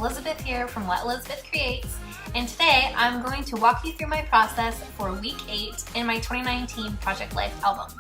Elizabeth here from What Elizabeth Creates, and today I'm going to walk you through my process for week 8 in my 2019 Project Life album.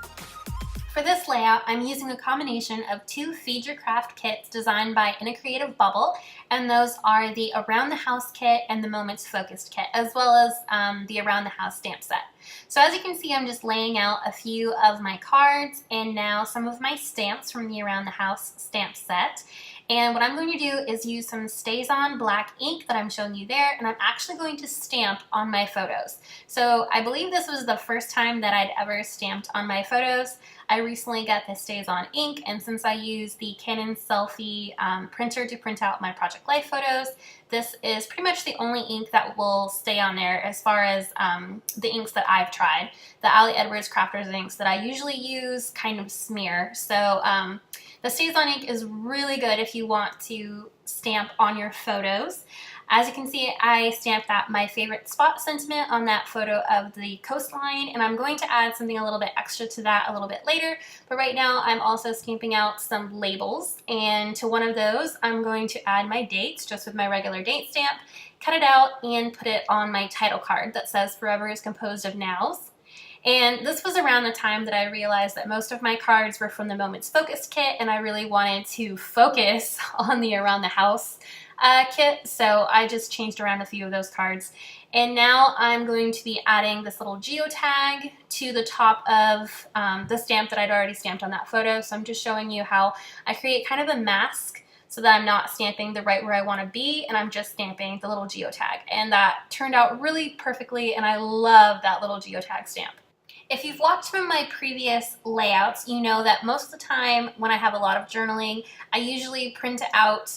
For this layout, I'm using a combination of two Feed Your Craft kits designed by In a Creative Bubble, and those are the Around the House kit and the Moments Focused kit, as well as the Around the House stamp set. So as you can see, I'm just laying out a few of my cards and now some of my stamps from the Around the House stamp set. And what I'm going to do is use some StazOn black ink that I'm showing you there, and I'm actually going to stamp on my photos. So I believe this was the first time that I'd ever stamped on my photos. I recently got the StazOn ink, and since I use the Canon Selphy printer to print out my Project Life photos, this is pretty much the only ink that will stay on there as far as the inks that I've tried. The Ali Edwards Crafters inks that I usually use kind of smear. So the StazOn ink is really good if you want to stamp on your photos. As you can see, I stamped that My Favorite Spot sentiment on that photo of the coastline, and I'm going to add something a little bit extra to that a little bit later. But right now, I'm also stamping out some labels, and to one of those, I'm going to add my dates just with my regular date stamp, cut it out, and put it on my title card that says Forever is Composed of Nows. And this was around the time that I realized that most of my cards were from the Moments Focused kit, and I really wanted to focus on the Around the House kit, so I just changed around a few of those cards. And now I'm going to be adding this little geotag to the top of the stamp that I'd already stamped on that photo. So I'm just showing you how I create kind of a mask so that I'm not stamping the right where I want to be, and I'm just stamping the little geotag. And that turned out really perfectly, and I love that little geotag stamp. If you've watched some of my previous layouts, you know that most of the time when I have a lot of journaling, I usually print out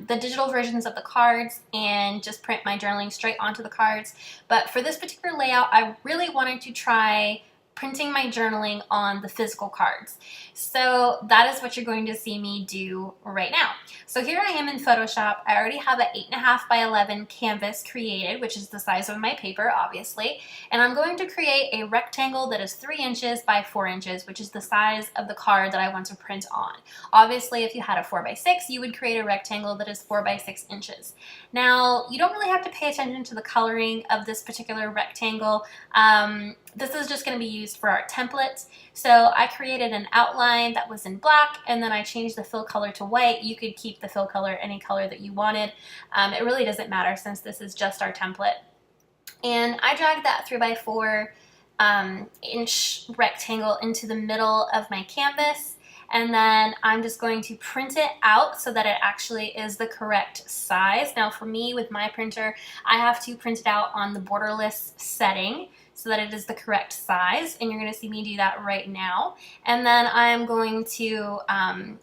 the digital versions of the cards and just print my journaling straight onto the cards. But for this particular layout, I really wanted to try printing my journaling on the physical cards. So that is what you're going to see me do right now. So here I am in Photoshop. I already have an 8.5 by 11 canvas created, which is the size of my paper, obviously. And I'm going to create a rectangle that is 3 inches by 4 inches, which is the size of the card that I want to print on. Obviously, if you had a 4 by 6, you would create a rectangle that is 4 by 6 inches. Now, you don't really have to pay attention to the coloring of this particular rectangle. This is just going to be used for our template. So I created an outline that was in black, and then I changed the fill color to white. You could keep the fill color any color that you wanted. It really doesn't matter since this is just our template. And I dragged that 3 by 4 inch rectangle into the middle of my canvas. And then I'm just going to print it out so that it actually is the correct size. Now for me, with my printer, I have to print it out on the borderless setting so that it is the correct size, and you're going to see me do that right now. And then I'm going to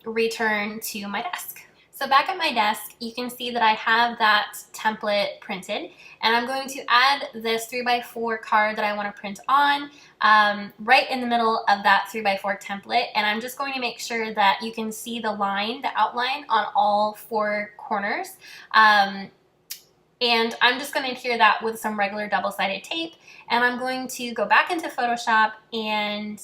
return to my desk. So back at my desk, you can see that I have that template printed, and I'm going to add this 3 by 4 card that I want to print on right in the middle of that 3 by 4 template, and I'm just going to make sure that you can see the line, the outline on all 4 corners. And I'm just going to adhere that with some regular double-sided tape, and I'm going to go back into Photoshop and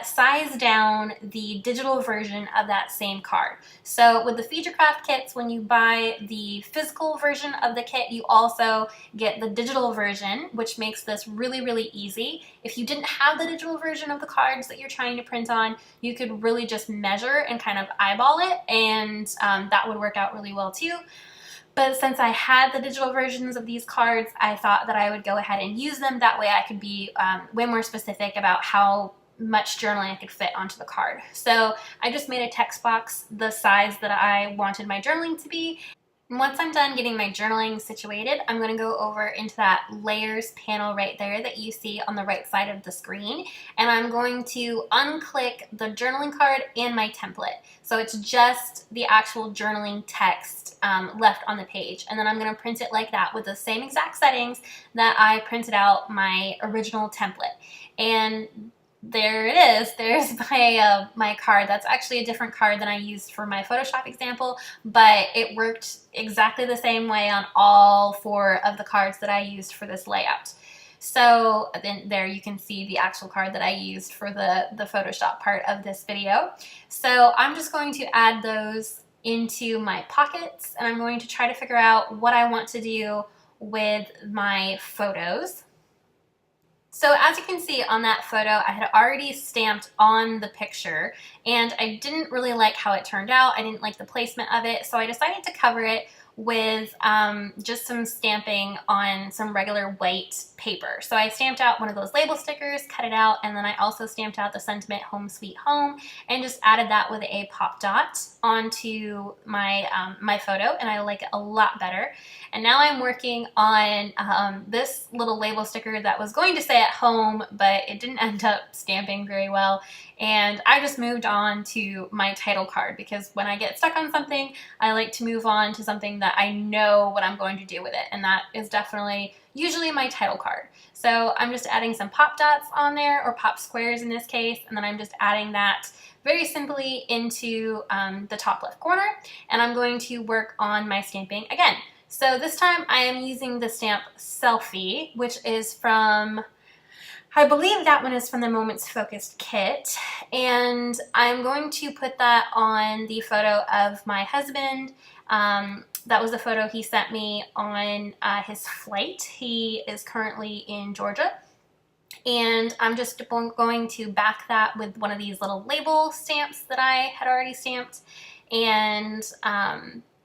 size down the digital version of that same card. So with the Feed Your Craft kits, when you buy the physical version of the kit, you also get the digital version, which makes this really, really easy. If you didn't have the digital version of the cards that you're trying to print on, you could really just measure and kind of eyeball it, and that would work out really well too. But since I had the digital versions of these cards, I thought that I would go ahead and use them. That way I could be way more specific about how much journaling I could fit onto the card. So I just made a text box the size that I wanted my journaling to be. And once I'm done getting my journaling situated, I'm going to go over into that layers panel right there that you see on the right side of the screen. And I'm going to unclick the journaling card and my template. So it's just the actual journaling text left on the page. And then I'm going to print it like that with the same exact settings that I printed out my original template. And there it is. There's my card. That's actually a different card than I used for my Photoshop example, but it worked exactly the same way on all 4 of the cards that I used for this layout. So then there you can see the actual card that I used for the Photoshop part of this video. So I'm just going to add those into my pockets, and I'm going to try to figure out what I want to do with my photos. So as you can see on that photo, I had already stamped on the picture, and I didn't really like how it turned out. I didn't like the placement of it, so I decided to cover it with just some stamping on some regular white paper. So I stamped out one of those label stickers, cut it out, and then I also stamped out the sentiment Home Sweet Home and just added that with a pop dot onto my, my photo, and I like it a lot better. And now I'm working on this little label sticker that was going to say at home, but it didn't end up stamping very well. And I just moved on to my title card, because when I get stuck on something, I like to move on to something that I know what I'm going to do with it. And that is definitely usually my title card. So I'm just adding some pop dots on there, or pop squares in this case, and then I'm just adding that very simply into the top left corner. And I'm going to work on my stamping again. So this time I am using the stamp Selfie, which is from, I believe that one is from the Moments Focused kit, and I'm going to put that on the photo of my husband. That was the photo he sent me on his flight. He is currently in Georgia, and I'm just going to back that with one of these little label stamps that I had already stamped, and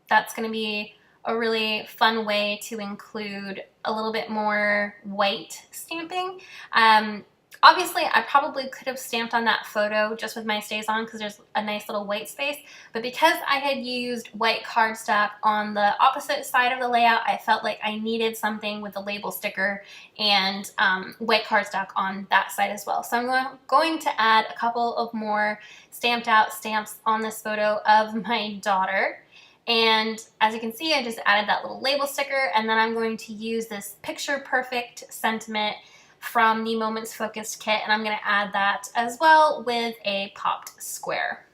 that's going to be a really fun way to include a little bit more white stamping. Obviously, I probably could have stamped on that photo just with my StazOn, because there's a nice little white space, but because I had used white cardstock on the opposite side of the layout, I felt like I needed something with the label sticker and white cardstock on that side as well. So I'm going to add a couple of more stamped out stamps on this photo of my daughter. And as you can see, I just added that little label sticker, and then I'm going to use this Picture Perfect sentiment from the Moments Focused kit, and I'm going to add that as well with a popped square.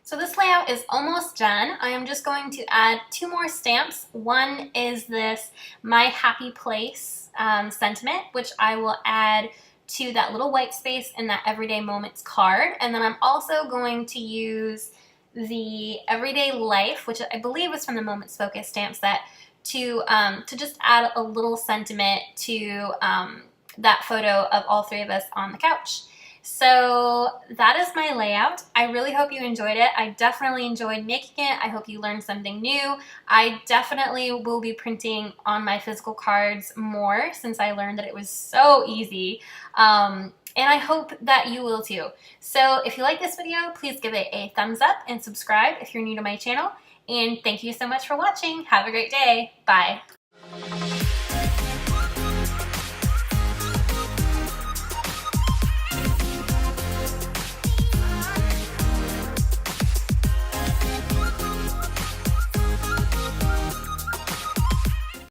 So this layout is almost done. I am just going to add two more stamps. One is this My Happy Place sentiment, which I will add to that little white space in that Everyday Moments card. And then I'm also going to use the Everyday Life, which I believe was from the Moments Focused stamp set, to just add a little sentiment to that photo of all three of us on the couch. So that is my layout. I really hope you enjoyed it. I definitely enjoyed making it. I hope you learned something new. I definitely will be printing on my physical cards more, since I learned that it was so easy. And I hope that you will too. So if you like this video, please give it a thumbs up and subscribe if you're new to my channel. And thank you so much for watching. Have a great day. Bye.